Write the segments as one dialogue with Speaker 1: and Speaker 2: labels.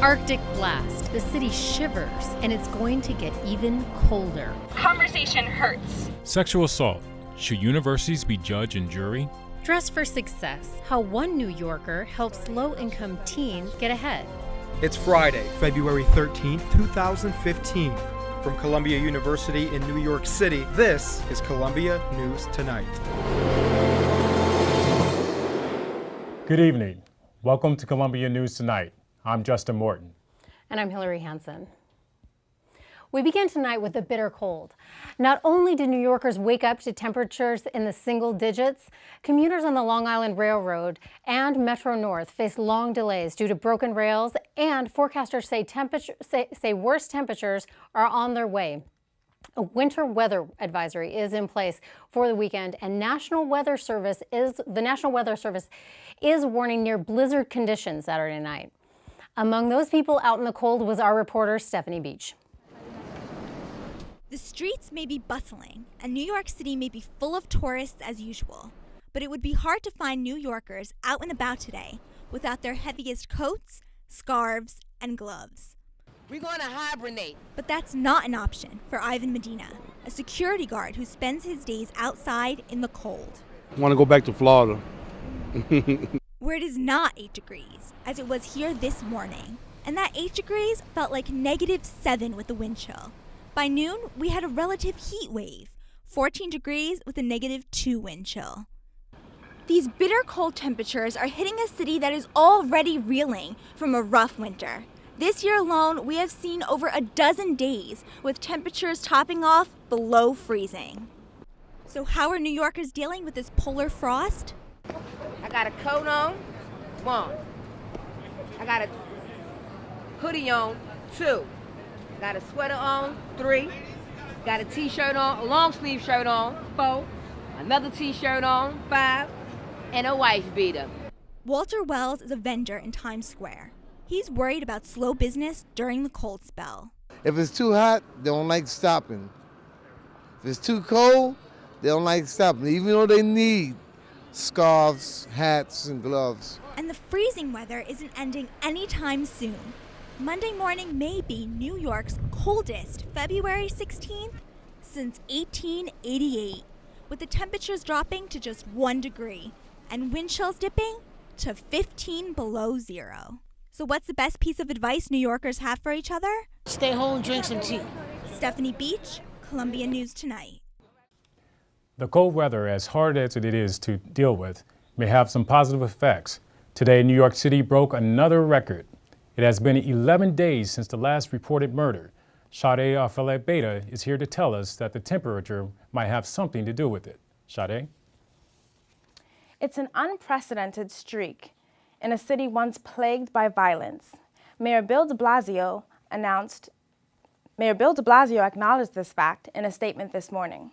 Speaker 1: Arctic blast. The city shivers, and it's going to get even colder.
Speaker 2: Conversation hurts.
Speaker 3: Sexual assault. Should universities be judge and jury?
Speaker 1: Dress for success. How one New Yorker helps low-income teen get ahead.
Speaker 4: It's Friday, February 13th, 2015. From Columbia University in New York City, this is Columbia News Tonight.
Speaker 5: Good evening. Welcome to Columbia News Tonight. I'm Justin Morton.
Speaker 1: And I'm Hilary Hansen. We begin tonight with the bitter cold. Not only did New Yorkers wake up to temperatures in the single digits, commuters on the Long Island Railroad and Metro North face long delays due to broken rails, and forecasters say worse temperatures are on their way. A winter weather advisory is in place for the weekend, and the National Weather Service is warning near blizzard conditions Saturday night. Among those people out in the cold was our reporter, Stephanie Beach.
Speaker 6: The streets may be bustling, and New York City may be full of tourists as usual, but it would be hard to find New Yorkers out and about today without their heaviest coats, scarves, and gloves.
Speaker 7: We're going to hibernate.
Speaker 6: But that's not an option for Ivan Medina, a security guard who spends his days outside in the cold.
Speaker 8: I want to go back to Florida.
Speaker 6: Where it is not 8 degrees, as it was here this morning. And that 8 degrees felt like -7 with the wind chill. By noon, we had a relative heat wave, 14 degrees with a -2 wind chill. These bitter cold temperatures are hitting a city that is already reeling from a rough winter. This year alone, we have seen over a dozen days with temperatures topping off below freezing. So how are New Yorkers dealing with this polar frost?
Speaker 7: I got a coat on, 1. I got a hoodie on, 2. Got a sweater on, 3. Got a t-shirt on, a long sleeve shirt on, 4. Another t-shirt on, 5. And a wife beater.
Speaker 6: Walter Wells is a vendor in Times Square. He's worried about slow business during the cold spell.
Speaker 9: If it's too hot, they don't like stopping. If it's too cold, they don't like stopping, even though they need scarves, hats, and gloves.
Speaker 6: And the freezing weather isn't ending anytime soon. Monday morning may be New York's coldest February 16th since 1888, with the temperatures dropping to just 1 degree and wind chills dipping to 15 below zero. So what's the best piece of advice New Yorkers have for each other?
Speaker 7: Stay home, drink some tea.
Speaker 6: Stephanie Beach, Columbia News Tonight.
Speaker 5: The cold weather, as hard as it is to deal with, may have some positive effects. Today, New York City broke another record. It has been 11 days since the last reported murder. Sade Afele-Beta is here to tell us that the temperature might have something to do with it. Sade?
Speaker 10: It's an unprecedented streak in a city once plagued by violence. Mayor Bill de Blasio acknowledged this fact in a statement this morning.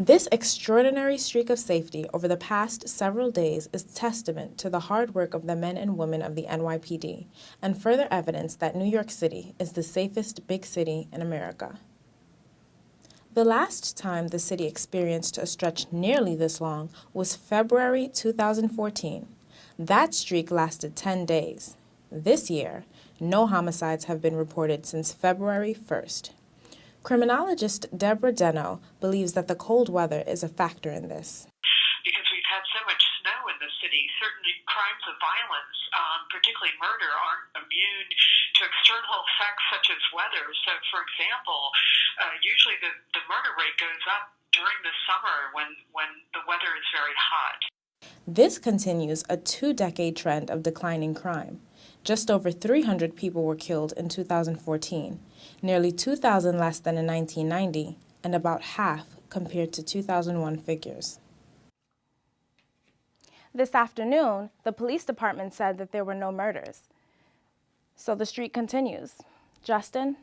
Speaker 11: This extraordinary streak of safety over the past several days is testament to the hard work of the men and women of the NYPD and further evidence that New York City is the safest big city in America. The last time the city experienced a stretch nearly this long was February 2014. That streak lasted 10 days. This year, no homicides have been reported since February 1st. Criminologist Deborah Deno believes that the cold weather is a factor in this.
Speaker 12: Because we've had so much snow in the city, certain crimes of violence, particularly murder, aren't immune to external effects such as weather. So, for example, usually the murder rate goes up during the summer when the weather is very hot.
Speaker 11: This continues a 2-decade trend of declining crime. Just over 300 people were killed in 2014, nearly 2,000 less than in 1990, and about half compared to 2001 figures.
Speaker 10: This afternoon, the police department said that there were no murders. So the streak continues. Justin?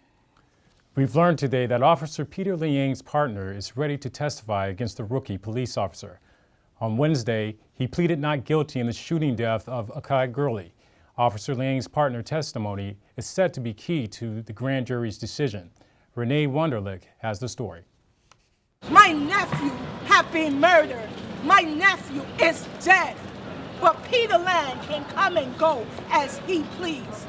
Speaker 5: We've learned today that Officer Peter Liang's partner is ready to testify against the rookie police officer. On Wednesday, he pleaded not guilty in the shooting death of Akai Gurley. Officer Liang's partner testimony is said to be key to the grand jury's decision. Renee Wunderlich has the story.
Speaker 13: My nephew have been murdered. My nephew is dead. But Peter Liang can come and go as he pleases.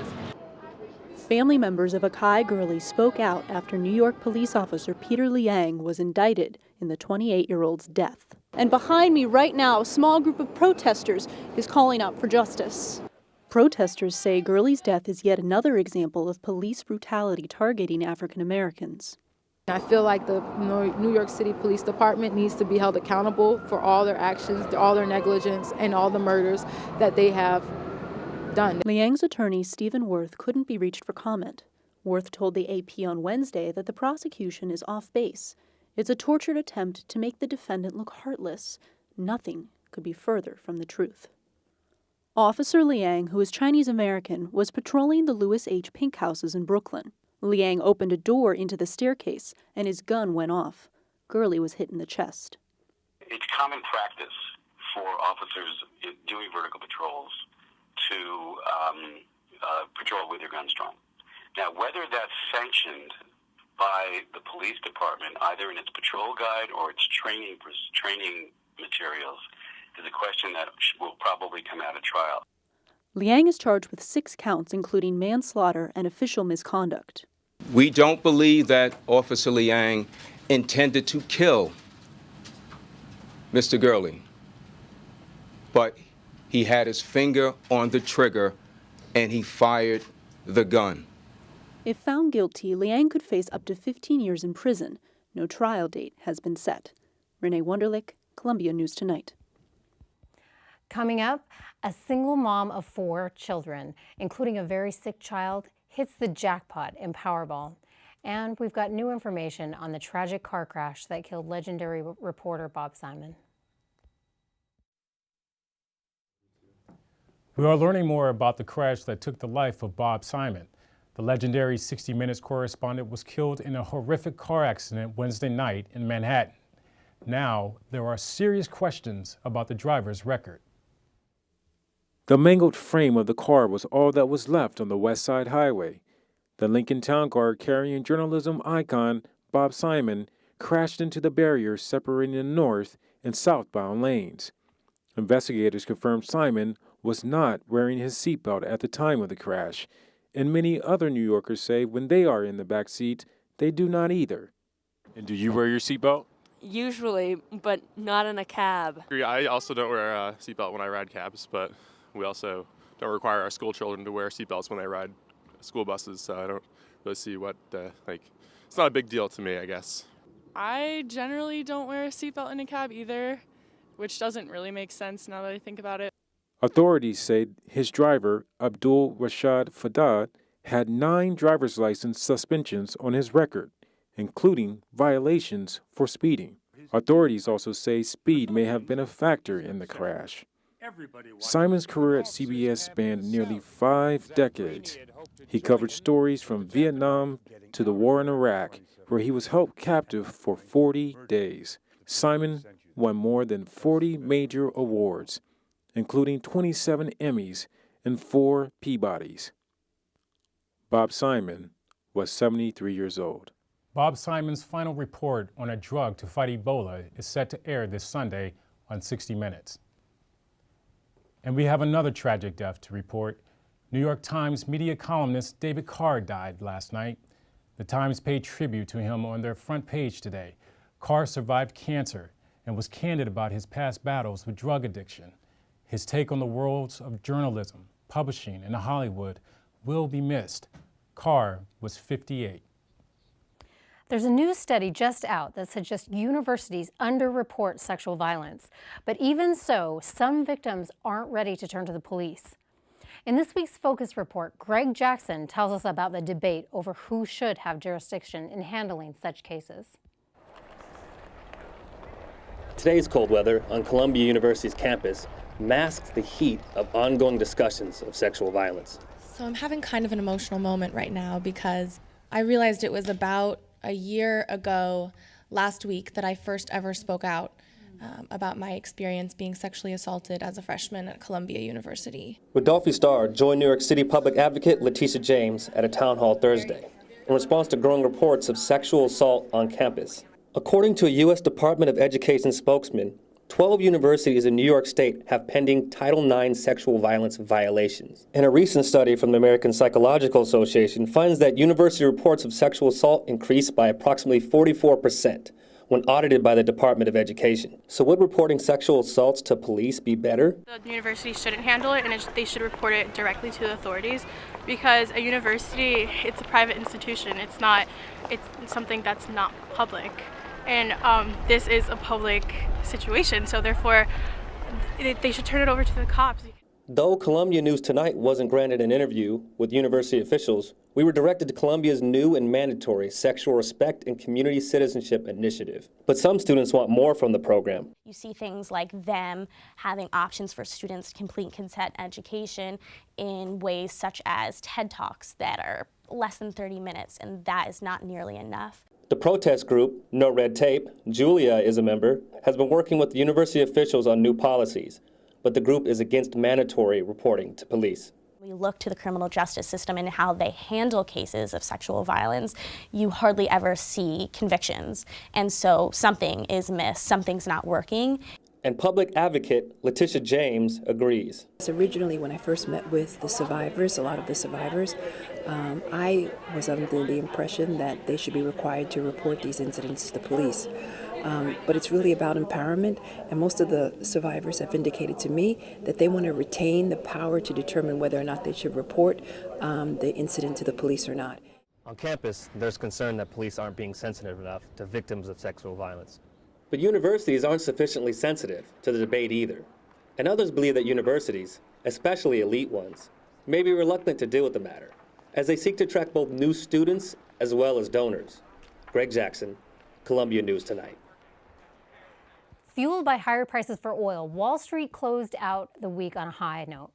Speaker 14: Family members of Akai Gurley spoke out after New York police officer Peter Liang was indicted in the 28-year-old's death. And behind me right now, a small group of protesters is calling out for justice. Protesters say Gurley's death is yet another example of police brutality targeting African Americans.
Speaker 15: I feel like the New York City Police Department needs to be held accountable for all their actions, all their negligence, and all the murders that they have done.
Speaker 14: Liang's attorney, Stephen Worth, couldn't be reached for comment. Worth told the AP on Wednesday that the prosecution is off base. It's a tortured attempt to make the defendant look heartless. Nothing could be further from the truth. Officer Liang, who is Chinese American, was patrolling the Louis H. Pink houses in Brooklyn. Liang opened a door into the staircase, and his gun went off. Gurley was hit in the chest.
Speaker 16: It's common practice for officers doing vertical patrols to patrol with their guns drawn. Now, whether that's sanctioned by the police department, either in its patrol guide or its training materials, is a question that will probably come out of trial.
Speaker 14: Liang is charged with 6 counts, including manslaughter and official misconduct.
Speaker 17: We don't believe that Officer Liang intended to kill Mr. Gurley, but he had his finger on the trigger and he fired the gun.
Speaker 14: If found guilty, Liang could face up to 15 years in prison. No trial date has been set. Renee Wunderlich, Columbia News Tonight.
Speaker 1: Coming up, a single mom of 4 children, including a very sick child, hits the jackpot in Powerball. And we've got new information on the tragic car crash that killed legendary reporter Bob Simon.
Speaker 5: We are learning more about the crash that took the life of Bob Simon. The legendary 60 Minutes correspondent was killed in a horrific car accident Wednesday night in Manhattan. Now, there are serious questions about the driver's record.
Speaker 18: The mangled frame of the car was all that was left on the West Side Highway. The Lincoln Town Car carrying journalism icon Bob Simon crashed into the barriers separating the north and southbound lanes. Investigators confirmed Simon was not wearing his seatbelt at the time of the crash, and many other New Yorkers say when they are in the back seat, they do not either.
Speaker 3: And do you wear your seatbelt?
Speaker 19: Usually, but not in a cab.
Speaker 20: I also don't wear a seatbelt when I ride cabs, but we also don't require our school children to wear seatbelts when they ride school buses, so I don't really see what, it's not a big deal to me, I guess.
Speaker 21: I generally don't wear a seatbelt in a cab either, which doesn't really make sense now that I think about it.
Speaker 18: Authorities say his driver, Abdul Rashad Fadad, had 9 driver's license suspensions on his record, including violations for speeding. Authorities also say speed may have been a factor in the crash. Simon's career at CBS spanned nearly 5 decades. He covered stories from Vietnam to the war in Iraq, where he was held captive for 40 days. Simon won more than 40 major awards, including 27 Emmys and 4 Peabodys. Bob Simon was 73 years old.
Speaker 5: Bob Simon's final report on a drug to fight Ebola is set to air this Sunday on 60 Minutes. And we have another tragic death to report. New York Times media columnist David Carr died last night. The Times paid tribute to him on their front page today. Carr survived cancer and was candid about his past battles with drug addiction. His take on the worlds of journalism, publishing, and Hollywood will be missed. Carr was 58.
Speaker 1: There's a new study just out that suggests universities underreport sexual violence. But even so, some victims aren't ready to turn to the police. In this week's Focus Report, Greg Jackson tells us about the debate over who should have jurisdiction in handling such cases.
Speaker 22: Today's cold weather on Columbia University's campus masks the heat of ongoing discussions of sexual violence.
Speaker 23: So I'm having kind of an emotional moment right now because I realized it was about a year ago last week that I first ever spoke out about my experience being sexually assaulted as a freshman at Columbia University.
Speaker 22: Rodolphe Starr joined New York City public advocate Letitia James at a town hall Thursday in response to growing reports of sexual assault on campus. According to a U.S. Department of Education spokesman, 12 universities in New York State have pending Title IX sexual violence violations. And a recent study from the American Psychological Association finds that university reports of sexual assault increased by approximately 44% when audited by the Department of Education. So would reporting sexual assaults to police be better?
Speaker 2: The university shouldn't handle it, and they should report it directly to the authorities, because a university, it's a private institution. It's something that's not public. And this is a public situation, so therefore they should turn it over to the cops.
Speaker 22: Though Columbia News Tonight wasn't granted an interview with university officials, we were directed to Columbia's new and mandatory Sexual Respect and Community Citizenship Initiative. But some students want more from the program.
Speaker 4: You see things like them having options for students to complete consent education in ways such as TED Talks that are less than 30 minutes, and that is not nearly enough.
Speaker 22: The protest group, No Red Tape, Julia is a member, has been working with the university officials on new policies, but the group is against mandatory reporting to police.
Speaker 4: We look to the criminal justice system and how they handle cases of sexual violence. You hardly ever see convictions, and so something is missed, something's not working.
Speaker 22: And public advocate Letitia James agrees.
Speaker 8: Originally, when I first met with the survivors, a lot of the survivors, I was under the impression that they should be required to report these incidents to the police. But it's really about empowerment, and most of the survivors have indicated to me that they want to retain the power to determine whether or not they should report the incident to the police or not.
Speaker 22: On campus, there's concern that police aren't being sensitive enough to victims of sexual violence. But universities aren't sufficiently sensitive to the debate either. And others believe that universities, especially elite ones, may be reluctant to deal with the matter, as they seek to attract both new students as well as donors. Greg Jackson, Columbia News Tonight.
Speaker 1: Fueled by higher prices for oil, Wall Street closed out the week on a high note.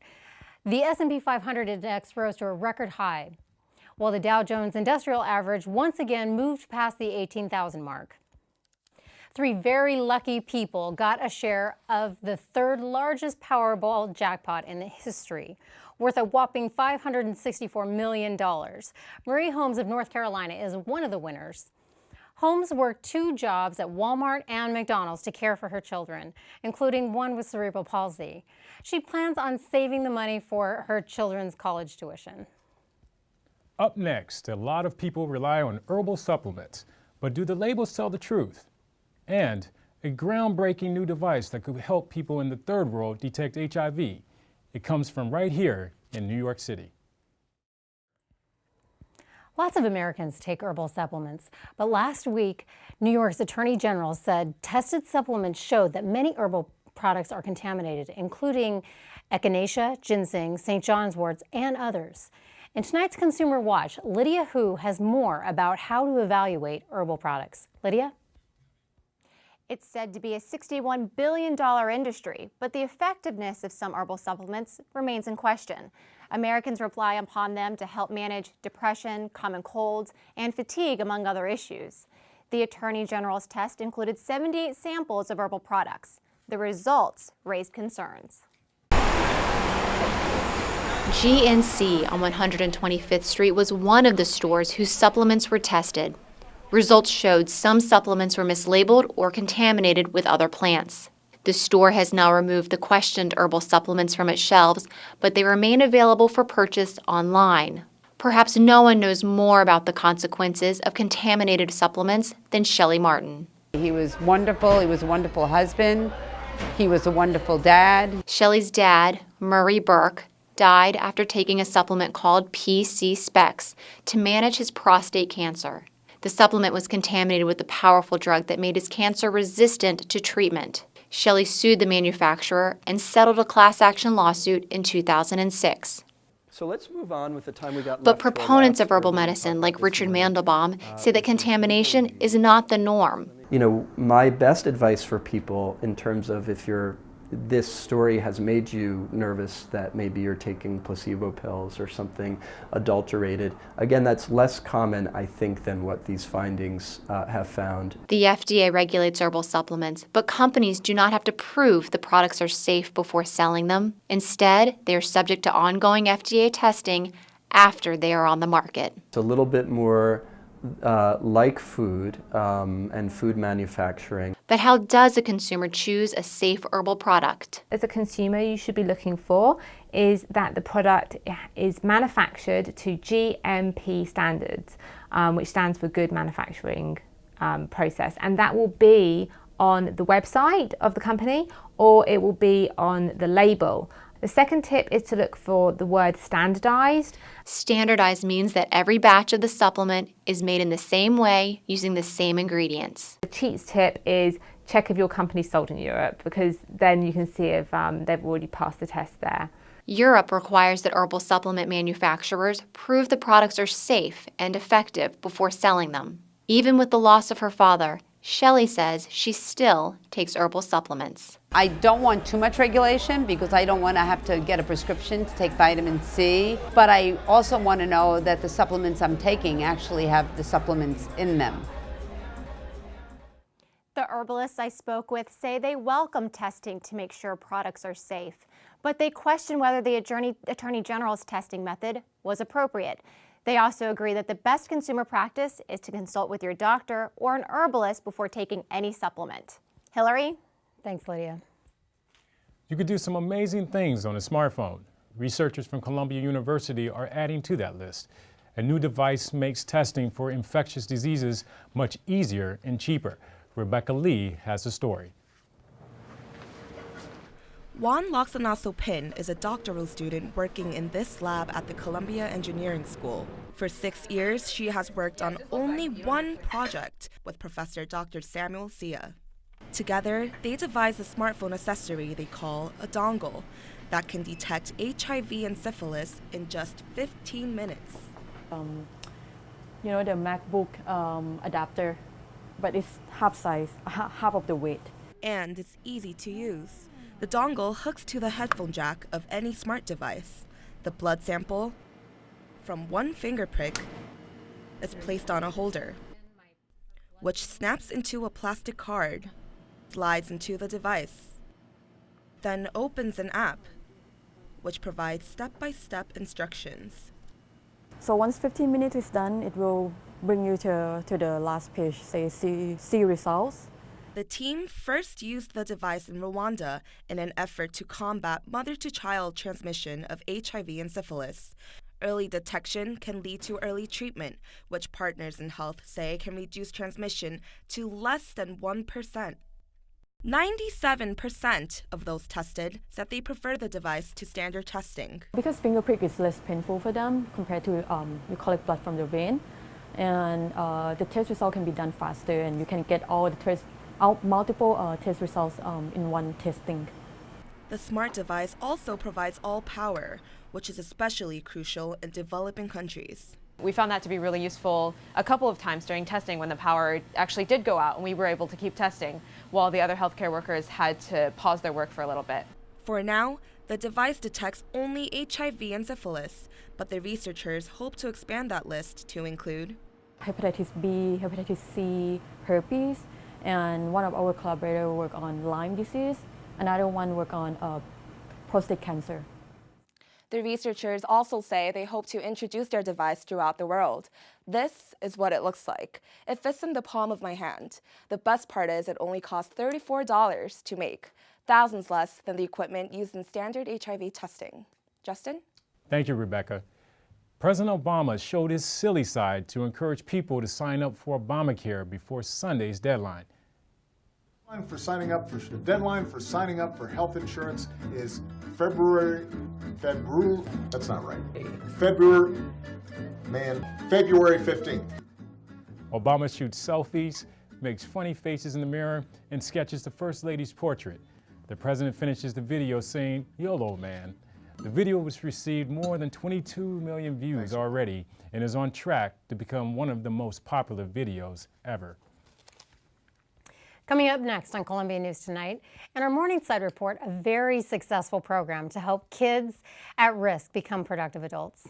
Speaker 1: The S&P 500 index rose to a record high, while the Dow Jones Industrial Average once again moved past the 18,000 mark. 3 very lucky people got a share of the 3rd largest Powerball jackpot in history, worth a whopping $564 million. Marie Holmes of North Carolina is one of the winners. Holmes worked 2 jobs at Walmart and McDonald's to care for her children, including one with cerebral palsy. She plans on saving the money for her children's college tuition.
Speaker 5: Up next, a lot of people rely on herbal supplements, but do the labels tell the truth? And a groundbreaking new device that could help people in the third world detect HIV. It comes from right here in New York City.
Speaker 1: Lots of Americans take herbal supplements, but last week, New York's Attorney General said tested supplements showed that many herbal products are contaminated, including echinacea, ginseng, St. John's worts, and others. In tonight's Consumer Watch, Lydia Hu has more about how to evaluate herbal products. Lydia?
Speaker 24: It's said to be a $61 billion industry, but the effectiveness of some herbal supplements remains in question. Americans rely upon them to help manage depression, common colds, and fatigue, among other issues. The Attorney General's test included 78 samples of herbal products. The results raised concerns.
Speaker 25: GNC on 125th Street was one of the stores whose supplements were tested. Results showed some supplements were mislabeled or contaminated with other plants. The store has now removed the questioned herbal supplements from its shelves, but they remain available for purchase online. Perhaps no one knows more about the consequences of contaminated supplements than Shelley Martin.
Speaker 26: He was wonderful. He was a wonderful husband. He was a wonderful dad.
Speaker 25: Shelley's dad, Murray Burke, died after taking a supplement called PC Specs to manage his prostate cancer. The supplement was contaminated with a powerful drug that made his cancer resistant to treatment. Shelley sued the manufacturer and settled a class action lawsuit in 2006.
Speaker 27: So let's move on with the time we got left.
Speaker 25: But proponents of herbal medicine like Richard Mandelbaum say that contamination is not the norm.
Speaker 27: You know, my best advice for people in terms of if this story has made you nervous that maybe you're taking placebo pills or something adulterated. Again, that's less common, I think, than what these findings have found.
Speaker 25: The FDA regulates herbal supplements, but companies do not have to prove the products are safe before selling them. Instead, they are subject to ongoing FDA testing after they are on the market.
Speaker 27: It's a little bit more like food and food manufacturing.
Speaker 25: But how does a consumer choose a safe herbal product?
Speaker 6: As a consumer, you should be looking for is that the product is manufactured to GMP standards, which stands for Good Manufacturing Process, and that will be on the website of the company or it will be on the label. The second tip is to look for the word standardized.
Speaker 25: Standardized means that every batch of the supplement is made in the same way using the same ingredients.
Speaker 6: The cheats tip is check if your company's sold in Europe, because then you can see if they've already passed the test there.
Speaker 25: Europe requires that herbal supplement manufacturers prove the products are safe and effective before selling them. Even with the loss of her father, Shelley says she still takes herbal supplements.
Speaker 26: I don't want too much regulation because I don't want to have to get a prescription to take vitamin C, but I also want to know that the supplements I'm taking actually have the supplements in them.
Speaker 24: The herbalists I spoke with say they welcome testing to make sure products are safe, but they question whether the Attorney General's testing method was appropriate. They also agree that the best consumer practice is to consult with your doctor or an herbalist before taking any supplement. Hilary?
Speaker 1: Thanks, Lydia.
Speaker 5: You could do some amazing things on a smartphone. Researchers from Columbia University are adding to that list. A new device makes testing for infectious diseases much easier and cheaper. Rebecca Lee has the story.
Speaker 7: Juan Loxanaso Pin is a doctoral student working in this lab at the Columbia Engineering School. For 6 years, she has worked on only one project with Professor Dr. Samuel Sia. Together, they devised a smartphone accessory they call a dongle that can detect HIV and syphilis in just 15 minutes.
Speaker 9: The MacBook adapter, but it's half size, half of the weight.
Speaker 7: And it's easy to use. The dongle hooks to the headphone jack of any smart device. The blood sample from one finger prick is placed on a holder, which snaps into a plastic card, slides into the device, then opens an app, which provides step-by-step instructions.
Speaker 9: So once 15 minutes is done, it will bring you to the last page, say see results.
Speaker 7: The team first used the device in Rwanda in an effort to combat mother-to-child transmission of HIV and syphilis. Early detection can lead to early treatment, which partners in health say can reduce transmission to less than 1%. 97% of those tested said they prefer the device to standard testing.
Speaker 9: Because finger prick is less painful for them compared to you collect blood from the vein, and the test result can be done faster, and you can get all the multiple test results in one testing.
Speaker 7: The smart device also provides all power, which is especially crucial in developing countries.
Speaker 10: We found that to be really useful a couple of times during testing when the power actually did go out and we were able to keep testing while the other healthcare workers had to pause their work for a little bit.
Speaker 7: For now, the device detects only HIV and syphilis, but the researchers hope to expand that list to include
Speaker 9: hepatitis B, hepatitis C, herpes, and one of our collaborators work on Lyme disease, another one work on prostate cancer.
Speaker 7: The researchers also say they hope to introduce their device throughout the world. This is what it looks like. It fits in the palm of my hand. The best part is it only costs $34 to make, thousands less than the equipment used in standard HIV testing. Justin?
Speaker 5: Thank you, Rebecca. President Obama showed his silly side to encourage people to sign up for Obamacare before Sunday's deadline.
Speaker 11: The deadline for signing up for health insurance is February 15th.
Speaker 5: Obama shoots selfies, makes funny faces in the mirror, and sketches the First Lady's portrait. The president finishes the video saying, "YOLO, man." The video has received more than 22 million views already and is on track to become one of the most popular videos ever.
Speaker 1: Coming up next on Columbia News Tonight, in our Morningside Report, a very successful program to help kids at risk become productive adults.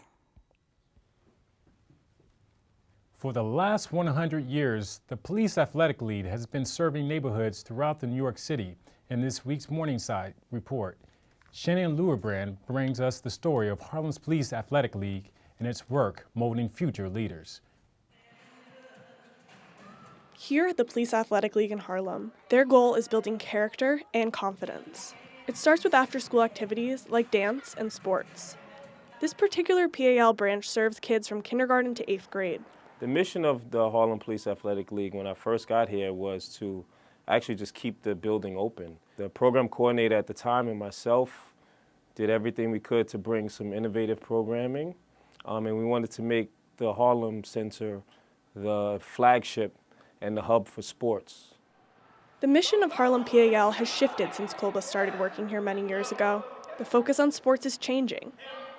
Speaker 5: For the last 100 years, the Police Athletic League has been serving neighborhoods throughout the New York City. In this week's Morningside Report, Shannon Lewerbrand brings us the story of Harlem's Police Athletic League and its work molding future leaders.
Speaker 3: Here at the Police Athletic League in Harlem, their goal is building character and confidence. It starts with after-school activities like dance and sports. This particular PAL branch serves kids from kindergarten to 8th grade.
Speaker 22: The mission of the Harlem Police Athletic League when I first got here was to actually just keep the building open. The program coordinator at the time and myself did everything we could to bring some innovative programming, and we wanted to make the Harlem Center the flagship and the hub for sports.
Speaker 3: The mission of Harlem PAL has shifted since Kolba started working here many years ago. The focus on sports is changing.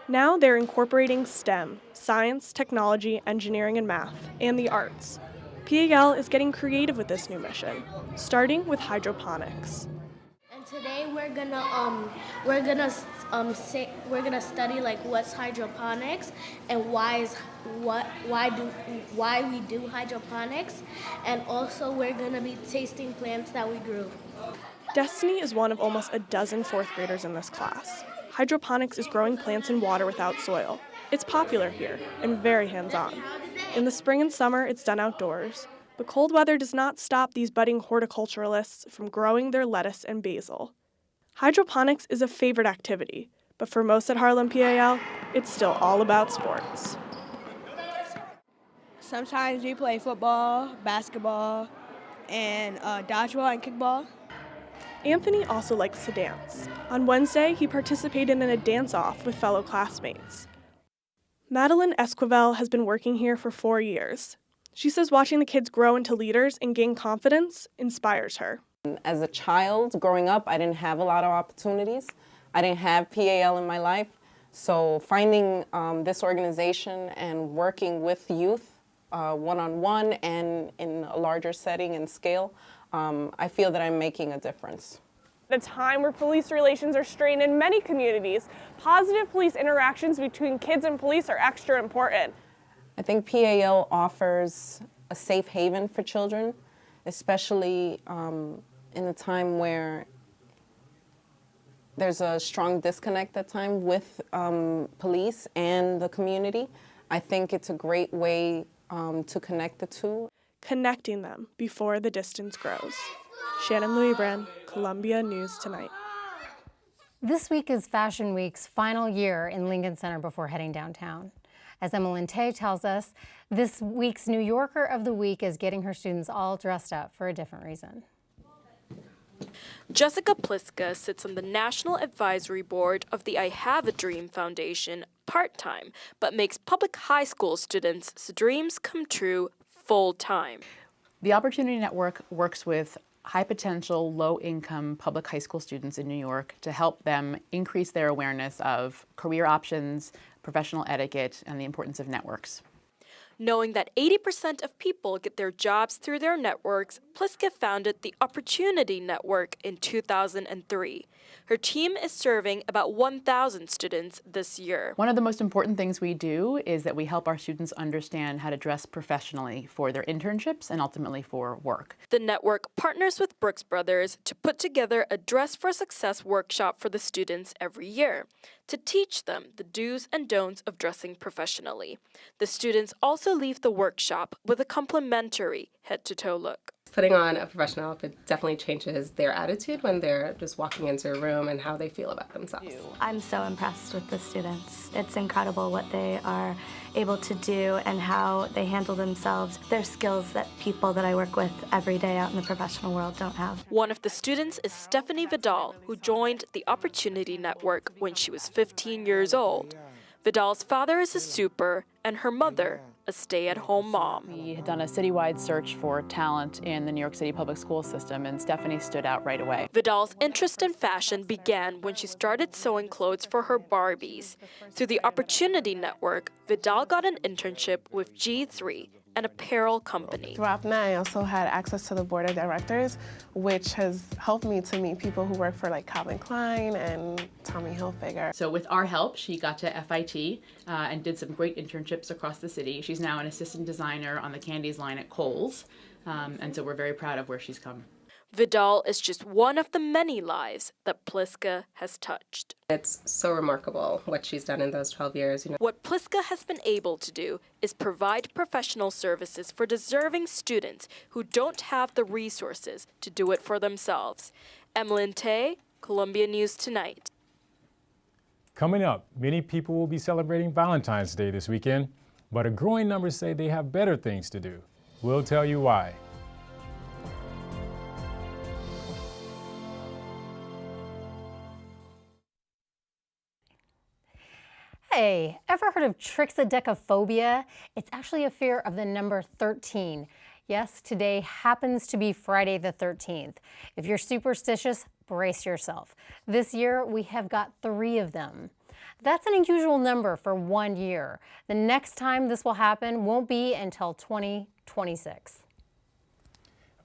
Speaker 3: Now they're incorporating STEM, science, technology, engineering, and math, and the arts. PAL is getting creative with this new mission, starting with hydroponics.
Speaker 12: And today we're gonna study like what's hydroponics and why we do hydroponics, and also we're gonna be tasting plants that we grew.
Speaker 3: Destiny is one of almost a dozen 4th graders in this class. Hydroponics is growing plants in water without soil. It's popular here and very hands-on. In the spring and summer, it's done outdoors. But cold weather does not stop these budding horticulturalists from growing their lettuce and basil. Hydroponics is a favorite activity, but for most at Harlem PAL, it's still all about sports.
Speaker 13: Sometimes we play football, basketball, and dodgeball and kickball.
Speaker 3: Anthony also likes to dance. On Wednesday, he participated in a dance-off with fellow classmates. Madeline Esquivel has been working here for 4 years. She says watching the kids grow into leaders and gain confidence inspires her.
Speaker 14: As a child growing up, I didn't have a lot of opportunities. I didn't have PAL in my life. So finding this organization and working with youth one-on-one and in a larger setting and scale, I feel that I'm making a difference.
Speaker 3: At a time where police relations are strained in many communities, positive police interactions between kids and police are extra important.
Speaker 14: I think PAL offers a safe haven for children, especially in a time where there's a strong disconnect at times with police and the community. I think it's a great way to connect the two.
Speaker 3: Connecting them before the distance grows. Shannon Louis-Brand, Columbia News Tonight.
Speaker 1: This week is Fashion Week's final year in Lincoln Center before heading downtown. As Emmeline Tay tells us, this week's New Yorker of the Week is getting her students all dressed up for a different reason.
Speaker 15: Jessica Pliska sits on the National Advisory Board of the I Have a Dream Foundation part-time, but makes public high school students' dreams come true full-time.
Speaker 16: The Opportunity Network works with high-potential, low-income public high school students in New York to help them increase their awareness of career options, professional etiquette, and the importance of networks.
Speaker 15: Knowing that 80% of people get their jobs through their networks, Pliska founded the Opportunity Network in 2003. Her team is serving about 1,000 students this year.
Speaker 16: One of the most important things we do is that we help our students understand how to dress professionally for their internships and ultimately for work.
Speaker 15: The network partners with Brooks Brothers to put together a Dress for Success workshop for the students every year to teach them the do's and don'ts of dressing professionally. The students also leave the workshop with a complimentary head-to-toe look.
Speaker 17: Putting on a professional outfit definitely changes their attitude when they're just walking into a room and how they feel about themselves.
Speaker 28: I'm so impressed with the students. It's incredible what they are able to do and how they handle themselves. They're skills that people that I work with every day out in the professional world don't have.
Speaker 15: One of the students is Stephanie Vidal, who joined the Opportunity Network when she was 15 years old. Vidal's father is a super and her mother a stay-at-home mom.
Speaker 16: We had done a citywide search for talent in the New York City public school system, and Stephanie stood out right away.
Speaker 15: Vidal's interest in fashion began when she started sewing clothes for her Barbies. Through the Opportunity Network, Vidal got an internship with G3, an apparel company.
Speaker 29: Throughout that, I also had access to the board of directors, which has helped me to meet people who work for like Calvin Klein and Tommy Hilfiger.
Speaker 16: So with our help, she got to FIT and did some great internships across the city. She's now an assistant designer on the Candies line at Kohl's, and so we're very proud of where she's come.
Speaker 15: Vidal is just one of the many lives that Pliska has touched.
Speaker 17: It's so remarkable what she's done in those 12 years.
Speaker 15: What Pliska has been able to do is provide professional services for deserving students who don't have the resources to do it for themselves. Emlyn Tay, Columbia News Tonight.
Speaker 5: Coming up, many people will be celebrating Valentine's Day this weekend, but a growing number say they have better things to do. We'll tell you why.
Speaker 1: Hey, ever heard of trichodecaphobia? It's actually a fear of the number 13. Yes, today happens to be Friday the 13th. If you're superstitious, brace yourself. This year, we have got 3 of them. That's an unusual number for 1 year. The next time this will happen won't be until 2026.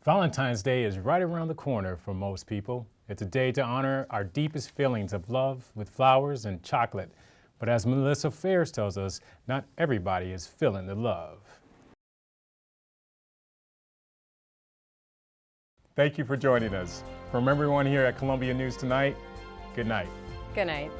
Speaker 5: Valentine's Day is right around the corner for most people. It's a day to honor our deepest feelings of love with flowers and chocolate. But as Melissa Fairs tells us, not everybody is feeling the love. Thank you for joining us. From everyone here at Columbia News Tonight, good night.
Speaker 1: Good night.